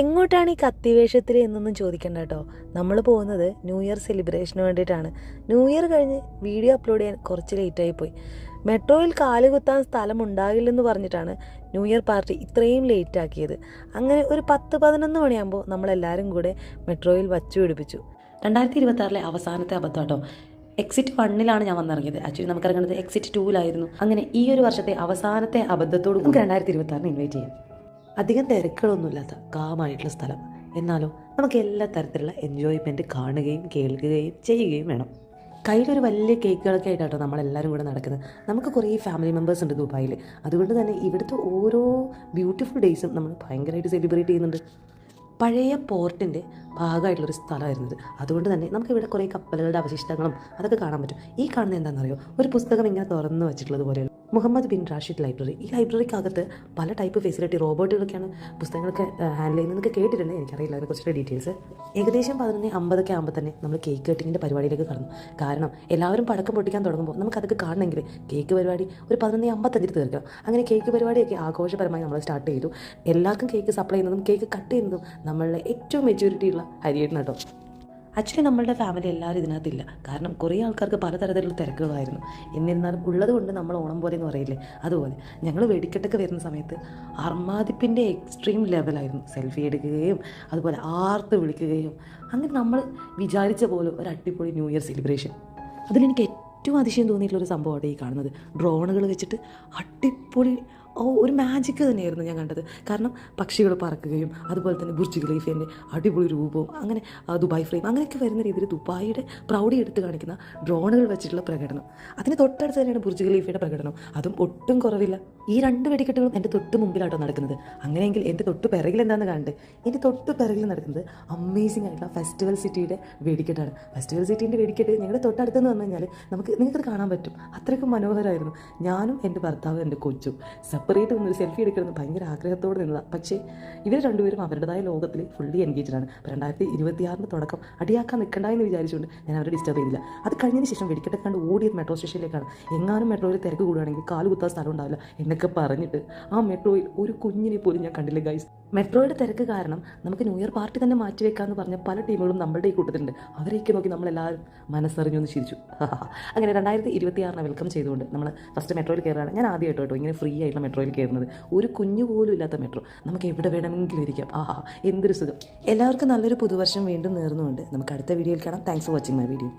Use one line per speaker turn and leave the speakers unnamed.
എങ്ങോട്ടാണ് ഈ കത്തിവേഷത്തിൽ എന്നൊന്നും ചോദിക്കണ്ട കേട്ടോ. നമ്മൾ പോകുന്നത് ന്യൂ ഇയർ സെലിബ്രേഷന് വേണ്ടിയിട്ടാണ്. ന്യൂ ഇയർ കഴിഞ്ഞ് വീഡിയോ അപ്ലോഡ് ചെയ്യാൻ കുറച്ച് ലേറ്റായി പോയി. മെട്രോയിൽ കാല് കുത്താൻ സ്ഥലം ഉണ്ടാകില്ലെന്ന് പറഞ്ഞിട്ടാണ് ന്യൂ ഇയർ പാർട്ടി ഇത്രയും ലേറ്റാക്കിയത്. അങ്ങനെ ഒരു 10-11 മണിയാകുമ്പോൾ നമ്മളെല്ലാവരും കൂടെ മെട്രോയിൽ വച്ചു പിടിപ്പിച്ചു.
2026 അവസാനത്തെ അബദ്ധം കേട്ടോ. എക്സിറ്റ് 1 ഞാൻ വന്നിറങ്ങിയത്. ആക്ച്വലി നമുക്കിറങ്ങുന്നത് എക്സിറ്റ് 2 അങ്ങനെ ഈ ഒരു വർഷത്തെ അവസാനത്തെ അബദ്ധത്തോട് നമുക്ക് 2026 ഇൻവൈറ്റ് ചെയ്യാം. അധികം തിരക്കുകളൊന്നുമില്ലാത്ത കാമായിട്ടുള്ള സ്ഥലം, എന്നാലോ നമുക്ക് എല്ലാ തരത്തിലുള്ള എൻജോയ്മെൻറ്റ് കാണുകയും കേൾക്കുകയും ചെയ്യുകയും വേണം. കയ്യിലൊരു വലിയ കേക്കുകളൊക്കെ ആയിട്ടാട്ടോ നമ്മളെല്ലാവരും കൂടെ നടക്കുന്നത്. നമുക്ക് കുറേ ഫാമിലി മെമ്പേഴ്സ് ഉണ്ട് ദുബായിൽ. അതുകൊണ്ട് തന്നെ ഇവിടുത്തെ ഓരോ ബ്യൂട്ടിഫുൾ ഡേയ്സും നമ്മൾ ഭയങ്കരമായിട്ട് സെലിബ്രേറ്റ് ചെയ്യുന്നുണ്ട്. പഴയ പോർട്ടിൻ്റെ ഭാഗമായിട്ടുള്ളൊരു സ്ഥലമായിരുന്നത്. അതുകൊണ്ട് തന്നെ നമുക്കിവിടെ കുറേ കപ്പലുകളുടെ അവശിഷ്ടങ്ങളും അതൊക്കെ കാണാൻ പറ്റും. ഈ കാണുന്നത് എന്താണെന്നറിയോ, ഒരു പുസ്തകം ഇങ്ങനെ തുറന്നു വെച്ചിട്ടുള്ളത് പോലെയുള്ള മുഹമ്മദ് ബിൻ റാഷിദ് ലൈബ്രറി. ഈ ലൈബ്രറിക്കകത്ത് പല ടൈപ്പ് ഫെസിലിറ്റി, റോബോട്ടുകളൊക്കെയാണ് പുസ്തകങ്ങളൊക്കെ ഹാൻഡിൽ ചെയ്യുന്നതൊക്കെ കേട്ടിട്ടുണ്ട്. എനിക്കറിയില്ല അതിനെക്കുറിച്ചുള്ള ഡീറ്റെയിൽസ്. ഏകദേശം 11:50 ആകുമ്പോൾ തന്നെ നമ്മൾ കേക്ക് കട്ടിങ്ങിൻ്റെ പരിപാടിയിലേക്ക് കടന്നു. കാരണം എല്ലാവരും പടക്കം പൊട്ടിക്കാൻ തുടങ്ങുമ്പോൾ നമുക്കതൊക്കെ കാണണമെങ്കിൽ കേക്ക് പരിപാടി ഒരു 11:55 തീർക്കണം. അങ്ങനെ കേക്ക് പരിപാടിയൊക്കെ ആഘോഷപരമായി നമ്മൾ സ്റ്റാർട്ട് ചെയ്തു. എല്ലാവർക്കും കേക്ക് സപ്ലൈ ചെയ്യുന്നതും കേക്ക് കട്ട് ചെയ്യുന്നതും നമ്മളുടെ ഏറ്റവും മെച്യൂരിറ്റിയുള്ള ഹരിയേട്ടൻ കേട്ടോ. ആക്ച്വലി നമ്മളുടെ ഫാമിലി എല്ലാവരും ഇതിനകത്തില്ല. കാരണം കുറേ ആൾക്കാർക്ക് പലതരത്തിലുള്ള തിരക്കുകളായിരുന്നു. എന്നിരുന്നാലും ഉള്ളത് കൊണ്ട് നമ്മൾ ഓണം പോലെ എന്ന് പറയില്ലേ, അതുപോലെ ഞങ്ങൾ വെടിക്കെട്ടൊക്കെ വരുന്ന സമയത്ത് അർമാദിപ്പിൻ്റെ എക്സ്ട്രീം ലെവലായിരുന്നു. സെൽഫി എടുക്കുകയും അതുപോലെ ആർത്ത് വിളിക്കുകയും അങ്ങനെ നമ്മൾ വിചാരിച്ച പോലെ ഒരു അടിപൊളി ന്യൂ ഇയർ സെലിബ്രേഷൻ. അതിലെനിക്ക് ഏറ്റവും അതിശയം തോന്നിയിട്ടുള്ളൊരു സംഭവമാണ് ഈ കാണുന്നത്. ഡ്രോണുകൾ വെച്ചിട്ട് അടിപൊളി ഒരു മാജിക്ക് തന്നെയായിരുന്നു ഞാൻ കണ്ടത്. കാരണം പക്ഷികൾ പറക്കുകയും അതുപോലെ തന്നെ ബുർജ് ഖലീഫേൻ്റെ അടിപൊളി രൂപവും അങ്ങനെ ദുബായ് ഫ്രെയിം അങ്ങനെയൊക്കെ വരുന്ന രീതിയിൽ ദുബായിയുടെ പ്രൗഢി എടുത്ത് കാണിക്കുന്ന ഡ്രോണുകൾ വെച്ചിട്ടുള്ള പ്രകടനം. അതിന് തൊട്ടടുത്ത് തന്നെയാണ് ബുർജ് ഖലീഫയുടെ പ്രകടനം. അതും ഒട്ടും കുറവില്ല. ഈ 2 വെടിക്കെട്ടുകളും എൻ്റെ തൊട്ട് മുമ്പിലാട്ടോ നടക്കുന്നത്. അങ്ങനെയെങ്കിൽ എൻ്റെ തൊട്ട് പിറകിൽ എന്താണെന്ന് കാണണ്ടേ? എൻ്റെ തൊട്ട് പിറകിൽ നടക്കുന്നത് അമേസിംഗ് ആയിട്ടുള്ള ഫെസ്റ്റിവൽ സിറ്റിയുടെ വെടിക്കെട്ടാണ്. ഫെസ്റ്റിവൽ സിറ്റീൻ്റെ വെടിക്കെട്ട് ഞങ്ങളുടെ തൊട്ടടുത്തെന്ന് പറഞ്ഞു കഴിഞ്ഞാൽ നിങ്ങൾക്കത് കാണാൻ പറ്റും. അത്രയ്ക്കും മനോഹരമായിരുന്നു. ഞാനും എൻ്റെ ഭർത്താവും എൻ്റെ കൊച്ചും സെപ്പറേറ്റ് നിന്നൊരു സെൽഫി എടുക്കണമെന്ന് ഭയങ്കര ആഗ്രഹത്തോടെ നിന്നതാണ്. പക്ഷേ ഇവർ രണ്ടുപേരും അവരുടേതായ ലോകത്തിൽ ഫുള്ളി എൻഗേജ്ഡാണ്. 2026 തുടക്കം അടിയാക്കാൻ നിൽക്കണ്ട എന്ന് വിചാരിച്ചുകൊണ്ട് ഞാൻ അവരെ ഡിസ്റ്റർബ് ചെയ്തില്ല. അത് കഴിഞ്ഞതിന് ശേഷം വെടിക്കെട്ടൊക്കെ കണ്ട് ഓടിയത് മെട്രോ സ്റ്റേഷനിലേക്കാണ്. എങ്ങാനും മെട്രോയിൽ തിരക്ക് കൂടുകയാണെങ്കിൽ കാല് കുത്താൻ സ്ഥലം ഉണ്ടാവില്ല എന്നൊക്കെ പറഞ്ഞിട്ട് ആ മെട്രോയിൽ ഒരു കുഞ്ഞിനെ പോലും ഞാൻ കണ്ടില്ല ഗൈസ്. മെട്രോയുടെ തിരക്ക് കാരണം നമുക്ക് ന്യൂ ഇയർ പാർട്ടി തന്നെ മാറ്റിവെക്കാമെന്ന് പറഞ്ഞ പല ടീമുകളും നമ്മളുടെ ഈ കൂട്ടത്തിലുണ്ട്. അവരെയൊക്കെ നോക്കി നമ്മളെല്ലാവരും മനസ്സറിഞ്ഞു എന്ന് ചിരിച്ചു. അങ്ങനെ 2026 വെൽക്കം ചെയ്തുകൊണ്ട് നമ്മൾ ഫസ്റ്റ് മെട്രോയിൽ കയറുകയാണ്. ഞാൻ ആദ്യമായിട്ട് കേട്ടോ ഇങ്ങനെ ഫ്രീ ആയിട്ടുള്ള മെട്രോയിൽ കയറുന്നത്. ഒരു കുഞ്ഞു പോലും ഇല്ലാത്ത മെട്രോ. നമുക്ക് എവിടെ വേണമെങ്കിലും ഇരിക്കാം. എന്തൊരു സുഖം. എല്ലാവർക്കും നല്ലൊരു പുതുവർഷം വീണ്ടും നേർന്നുകൊണ്ട് നമുക്ക് അടുത്ത വീഡിയോയിൽ കാണാം. Thanks for watching my video.